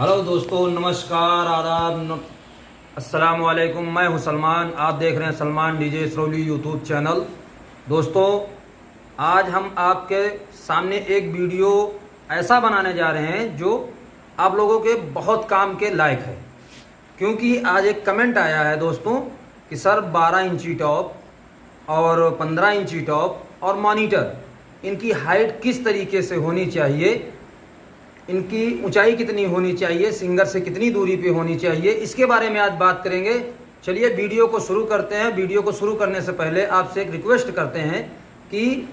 Hello दोस्तों, नमस्कार, आदाब, अस्सलाम वालेकुम। मैं हूं सलमान। आप देख रहे हैं Salman DJ Israuli YouTube channel. दोस्तों, आज हम आपके सामने एक वीडियो ऐसा बनाने जा रहे हैं जो आप लोगों के बहुत काम के लायक है, क्योंकि आज एक कमेंट आया है दोस्तों कि सर 12 इंची टॉप और 15 इंची टॉप और मॉनिटर, इनकी हाइट किस तरीके से होनी चाहिए, इनकी ऊंचाई कितनी होनी चाहिए, सिंगर से कितनी दूरी पे होनी चाहिए, इसके बारे में आज बात करेंगे। चलिए वीडियो को शुरू करते हैं। वीडियो को शुरू करने से पहले आपसे एक रिक्वेस्ट करते हैं कि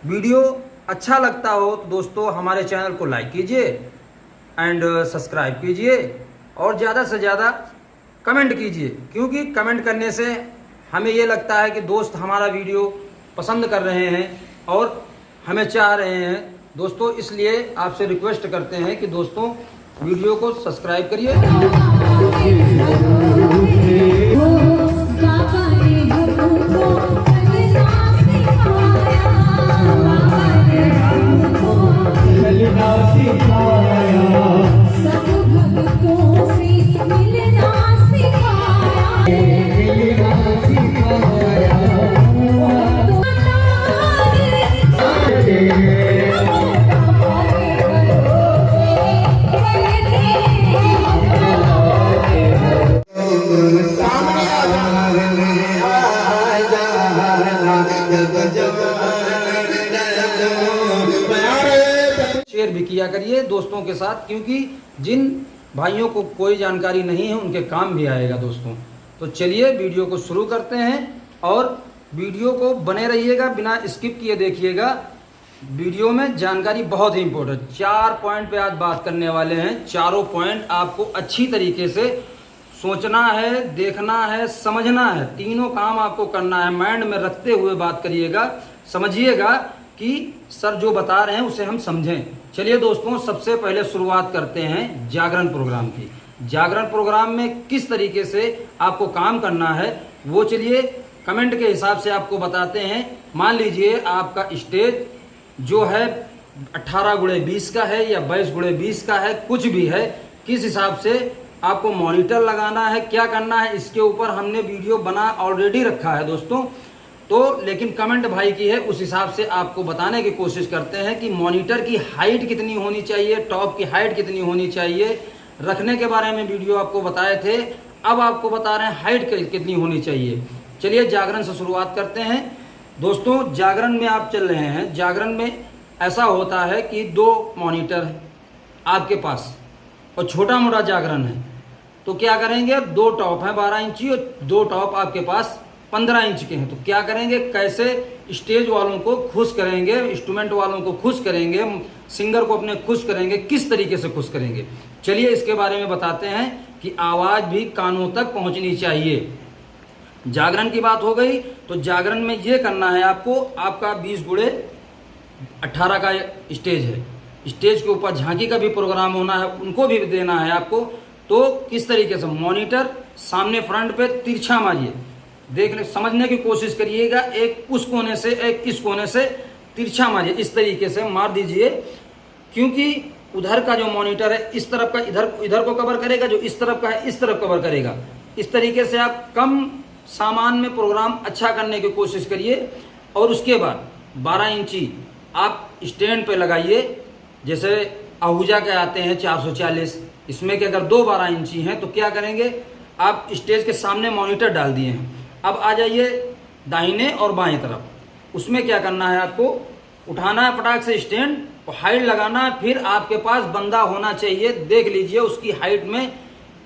वीडियो अच्छा लगता हो तो दोस्तों हमारे चैनल को लाइक कीजिए एंड सब्सक्राइब कीजिए और ज़्यादा से ज़्यादा कमेंट कीजिए, क्योंकि कमेंट करने से हमें ये लगता है कि दोस्त हमारा वीडियो पसंद कर रहे हैं और हमें चाह रहे हैं दोस्तों। इसलिए आपसे रिक्वेस्ट करते हैं कि दोस्तों वीडियो को सब्सक्राइब करिए। शेयर भी किया करिए दोस्तों के साथ, क्योंकि जिन भाइयों को कोई जानकारी नहीं है उनके काम भी आएगा दोस्तों। तो चलिए वीडियो को शुरू करते हैं और वीडियो को बने रहिएगा, बिना स्किप किए देखिएगा। वीडियो में जानकारी बहुत ही इंपॉर्टेंट, 4 पॉइंट पे आज बात करने वाले हैं। चारों पॉइंट आपको अच्छी तरीके से सोचना है, देखना है, समझना है। तीनों काम आपको करना है, माइंड में रखते हुए बात करिएगा, समझिएगा कि सर जो बता रहे हैं उसे हम समझें। चलिए दोस्तों, सबसे पहले शुरुआत करते हैं जागरण प्रोग्राम की। जागरण प्रोग्राम में किस तरीके से आपको काम करना है वो चलिए कमेंट के हिसाब से आपको बताते हैं। मान लीजिए आपका स्टेज जो है 18x20 का है या 22x20 का है, कुछ भी है, किस हिसाब से आपको मॉनिटर लगाना है, क्या करना है, इसके ऊपर हमने वीडियो बना ऑलरेडी रखा है दोस्तों। तो लेकिन कमेंट भाई की है, उस हिसाब से आपको बताने की कोशिश करते हैं कि मॉनिटर की हाइट कितनी होनी चाहिए, टॉप की हाइट कितनी होनी चाहिए। रखने के बारे में वीडियो आपको बताए थे, अब आपको बता रहे हैं हाइट कितनी होनी चाहिए। चलिए जागरण से शुरुआत करते हैं दोस्तों। जागरण में आप चल रहे हैं, जागरण में ऐसा होता है कि 2 मॉनिटर है आपके पास और छोटा मोटा जागरण है, तो क्या करेंगे, 2 टॉप हैं 12 इंची और 2 टॉप आपके पास 15 इंच के हैं। तो क्या करेंगे, कैसे स्टेज वालों को खुश करेंगे, इंस्ट्रूमेंट वालों को खुश करेंगे, सिंगर को अपने खुश करेंगे, किस तरीके से खुश करेंगे, चलिए इसके बारे में बताते हैं कि आवाज़ भी कानों तक पहुंचनी चाहिए। जागरण की बात हो गई, तो जागरण में ये करना है आपको, आपका 20x18 का स्टेज है, स्टेज के ऊपर झांकी का भी प्रोग्राम होना है, उनको भी देना है आपको। तो किस तरीके से मॉनिटर सामने फ्रंट पे तिरछा मारिए, देखने समझने की कोशिश करिएगा, एक उस कोने से एक इस कोने से तिरछा मारिए, इस तरीके से मार दीजिए, क्योंकि उधर का जो मॉनिटर है इस तरफ का इधर को कवर करेगा, जो इस तरफ का है इस तरफ कवर करेगा। इस तरीके से आप कम सामान में प्रोग्राम अच्छा करने की कोशिश करिए। और उसके बाद 12 इंची आप स्टैंड पे लगाइए, जैसे आहूजा के आते हैं 440, इसमें कि अगर 2 12 इंची हैं तो क्या करेंगे, आप स्टेज के सामने मॉनिटर डाल दिए हैं। अब आ जाइए दाहिने और बाएं तरफ, उसमें क्या करना है, आपको उठाना है फटाक से स्टैंड और हाइट लगाना है। फिर आपके पास बंदा होना चाहिए, देख लीजिए उसकी हाइट में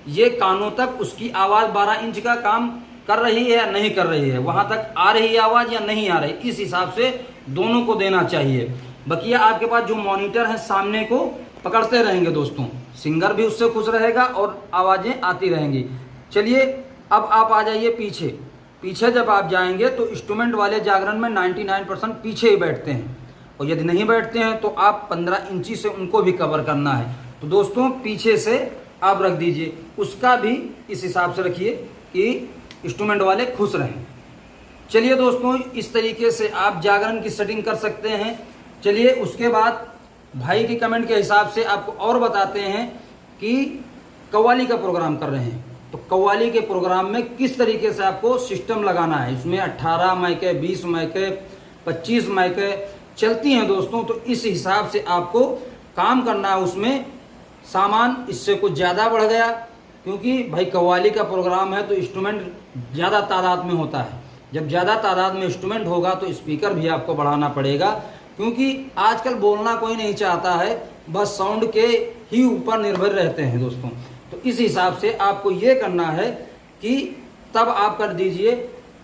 ये कानों तक उसकी आवाज़ 12 इंच का काम कर रही है या नहीं कर रही है, वहाँ तक आ रही है आवाज़ या नहीं आ रही, इस हिसाब से दोनों को देना चाहिए। बकिया आपके पास जो मॉनिटर है सामने को पकड़ते रहेंगे दोस्तों, सिंगर भी उससे खुश रहेगा और आवाज़ें आती रहेंगी। चलिए अब आप आ जाइए पीछे। पीछे जब आप जाएंगे तो इंस्ट्रूमेंट वाले जागरण में 99% पीछे ही बैठते हैं, और यदि नहीं बैठते हैं तो आप 15 इंची से उनको भी कवर करना है। तो दोस्तों पीछे से आप रख दीजिए, उसका भी इस हिसाब से रखिए कि इंस्ट्रूमेंट वाले खुश रहें। चलिए दोस्तों, इस तरीके से आप जागरण की सेटिंग कर सकते हैं। चलिए उसके बाद भाई की कमेंट के हिसाब से आपको और बताते हैं कि कव्वाली का प्रोग्राम कर रहे हैं, तो कव्वाली के प्रोग्राम में किस तरीके से आपको सिस्टम लगाना है। इसमें 18 माइकें, 20 माइकें, 25 माइकें चलती हैं दोस्तों। तो इस हिसाब से आपको काम करना है। उसमें सामान इससे कुछ ज़्यादा बढ़ गया, क्योंकि भाई कव्वाली का प्रोग्राम है तो इंस्ट्रूमेंट ज़्यादा तादाद में होता है। जब ज़्यादा तादाद में इंस्ट्रूमेंट होगा तो स्पीकर भी आपको बढ़ाना पड़ेगा, क्योंकि आजकल बोलना कोई नहीं चाहता है, बस साउंड के ही ऊपर निर्भर रहते हैं दोस्तों। तो इस हिसाब से आपको ये करना है कि तब आप कर दीजिए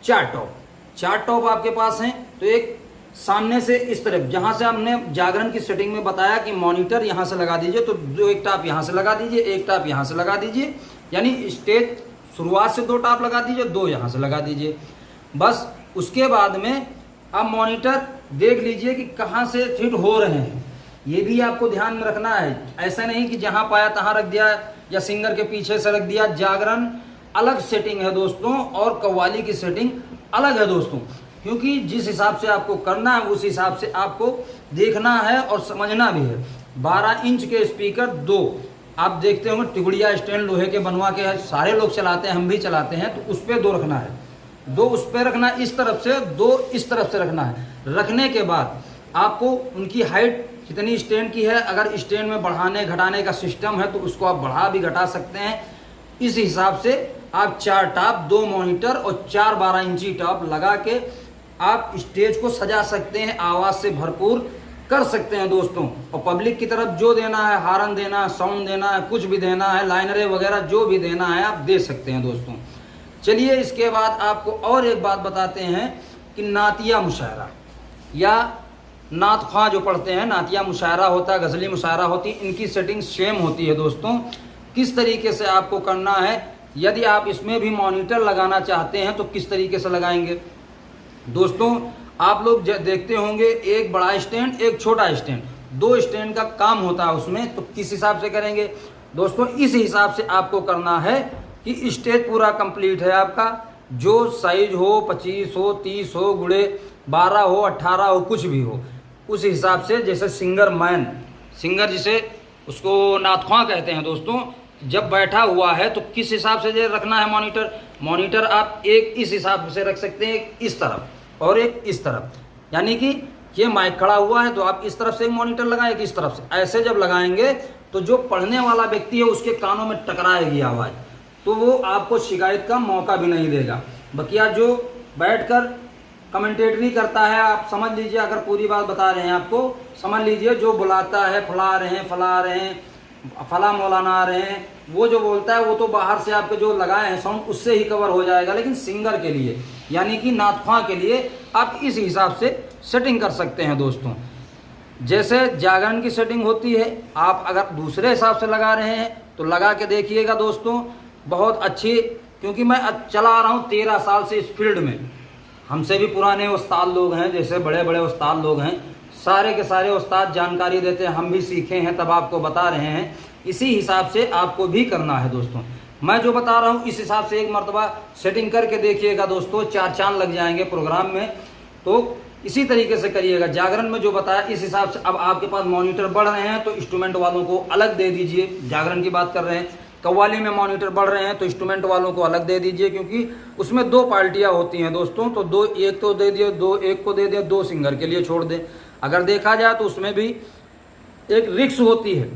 4 टॉप। 4 टॉप आपके पास हैं, तो एक सामने से इस तरफ, जहाँ से हमने जागरण की सेटिंग में बताया कि मॉनिटर यहाँ से लगा दीजिए, तो एक टॉप यहाँ से लगा दीजिए, एक टॉप यहाँ से लगा दीजिए, यानी स्टेज शुरुआत से 2 टॉप लगा दीजिए, 2 यहाँ से लगा दीजिए बस। उसके बाद में आप मॉनिटर देख लीजिए कि कहाँ से फिट हो रहे हैं, ये भी आपको ध्यान में रखना है। ऐसा नहीं कि जहाँ पाया तहाँ रख दिया या सिंगर के पीछे से रख दिया। जागरण अलग सेटिंग है दोस्तों और कव्वाली की सेटिंग अलग है दोस्तों, क्योंकि जिस हिसाब से आपको करना है उस हिसाब से आपको देखना है और समझना भी है। 12 इंच के स्पीकर 2 आप देखते होंगे, टिगुड़िया स्टैंड लोहे के बनवा के सारे लोग चलाते हैं, हम भी चलाते हैं। तो उस पर 2 रखना है, 2 उस पर रखना है इस तरफ से, 2 इस तरफ से रखना है। रखने के बाद आपको उनकी हाइट कितनी स्टैंड की है, अगर स्टैंड में बढ़ाने घटाने का सिस्टम है तो उसको आप बढ़ा भी घटा सकते हैं। इस हिसाब से आप 4 टॉप, 2 मॉनिटर और 4 12 इंची टॉप लगा के आप स्टेज को सजा सकते हैं, आवाज़ से भरपूर कर सकते हैं दोस्तों। और पब्लिक की तरफ जो देना है, हारन देना है, साउंड देना है, कुछ भी देना है, लाइनरें वगैरह जो भी देना है आप दे सकते हैं दोस्तों। चलिए इसके बाद आपको और एक बात बताते हैं कि नातिया मुशायरा या नात ख्वां जो पढ़ते हैं, नातिया मुशायरा होता है, गज़ली मुशायरा होती है, इनकी सेटिंग सेम होती है दोस्तों। किस तरीके से आपको करना है, यदि आप इसमें भी मॉनिटर लगाना चाहते हैं तो किस तरीके से लगाएंगे दोस्तों। आप लोग देखते होंगे एक बड़ा स्टैंड, एक छोटा स्टैंड, 2 स्टैंड का काम होता है उसमें। तो किस हिसाब से करेंगे दोस्तों, इस हिसाब से आपको करना है कि स्टेज पूरा कंप्लीट है आपका, जो साइज हो 25 हो, 30 हो, गुड़े 12 हो, 18 हो, कुछ भी हो, उस हिसाब से। जैसे सिंगर जिसे उसको नात ख्वां कहते हैं दोस्तों, जब बैठा हुआ है तो किस हिसाब से रखना है मॉनिटर आप एक इस हिसाब से रख सकते हैं, एक इस तरफ और एक इस तरफ, यानी कि ये माइक खड़ा हुआ है तो आप इस तरफ से एक मॉनिटर लगाएं, एक इस तरफ से। ऐसे जब लगाएंगे तो जो पढ़ने वाला व्यक्ति है उसके कानों में टकराएगी आवाज़, तो वो आपको शिकायत का मौका भी नहीं देगा। बकिया जो बैठकर कमेंटेटरी करता है, आप समझ लीजिए, अगर पूरी बात बता रहे हैं आपको, समझ लीजिए जो बुलाता है फला रहे हैं, फला मौलाना आ रहे हैं, वो जो बोलता है वो तो बाहर से आपके जो लगाए हैं साउंड उससे ही कवर हो जाएगा। लेकिन सिंगर के लिए यानी कि नात ख्वां के लिए आप इस हिसाब से सेटिंग कर सकते हैं दोस्तों। जैसे जागरण की सेटिंग होती है, आप अगर दूसरे हिसाब से लगा रहे हैं तो लगा के देखिएगा दोस्तों, बहुत अच्छी। क्योंकि मैं चला आ रहा हूँ 13 साल से इस फील्ड में, हमसे भी पुराने उस्ताद लोग हैं, जैसे बड़े बड़े उस्ताद लोग हैं, सारे के सारे उस्ताद जानकारी देते हैं, हम भी सीखे हैं तब आपको बता रहे हैं। इसी हिसाब से आपको भी करना है दोस्तों। मैं जो बता रहा हूँ इस हिसाब से एक मरतबा सेटिंग करके देखिएगा दोस्तों, 4 चांद लग जाएंगे प्रोग्राम में। तो इसी तरीके से करिएगा। जागरण में जो बताया इस हिसाब से। अब आपके पास मॉनिटर बढ़ रहे हैं तो इंस्ट्रूमेंट वालों को अलग दे दीजिए, जागरण की बात कर रहे हैं। कव्वाली में मॉनिटर बढ़ रहे हैं तो इंस्ट्रूमेंट वालों को अलग दे दीजिए, क्योंकि उसमें 2 पार्टियां होती हैं दोस्तों। तो 2 एक तो दे दिए, 2 एक को दे दिया, 2 सिंगर के लिए छोड़ दें। अगर देखा जाए तो उसमें भी एक रिक्स होती है,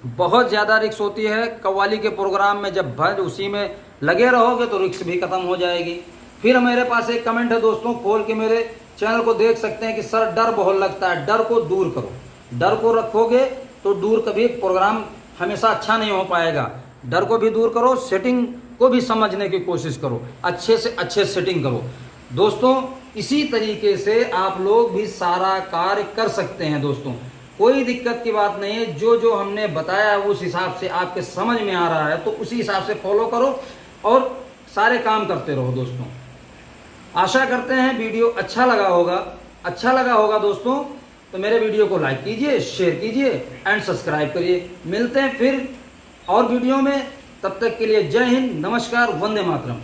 बहुत ज़्यादा रिक्स होती है। कव्वाली के प्रोग्राम में जब भर उसी में लगे रहोगे तो रिक्स भी ख़त्म हो जाएगी। फिर मेरे पास एक कमेंट है दोस्तों, खोल के मेरे चैनल को देख सकते हैं कि सर डर बहुत लगता है। डर को दूर करो, डर को रखोगे तो दूर कभी प्रोग्राम हमेशा अच्छा नहीं हो पाएगा। डर को भी दूर करो, सेटिंग को भी समझने की कोशिश करो, अच्छे से अच्छे सेटिंग करो दोस्तों। इसी तरीके से आप लोग भी सारा कार्य कर सकते हैं दोस्तों, कोई दिक्कत की बात नहीं है। जो जो हमने बताया उस हिसाब से आपके समझ में आ रहा है तो उसी हिसाब से फॉलो करो और सारे काम करते रहो दोस्तों। आशा करते हैं वीडियो अच्छा लगा होगा दोस्तों। तो मेरे वीडियो को लाइक कीजिए, शेयर कीजिए एंड सब्सक्राइब करिए। मिलते हैं फिर और वीडियो में, तब तक के लिए जय हिंद, नमस्कार, वंदे मातरम।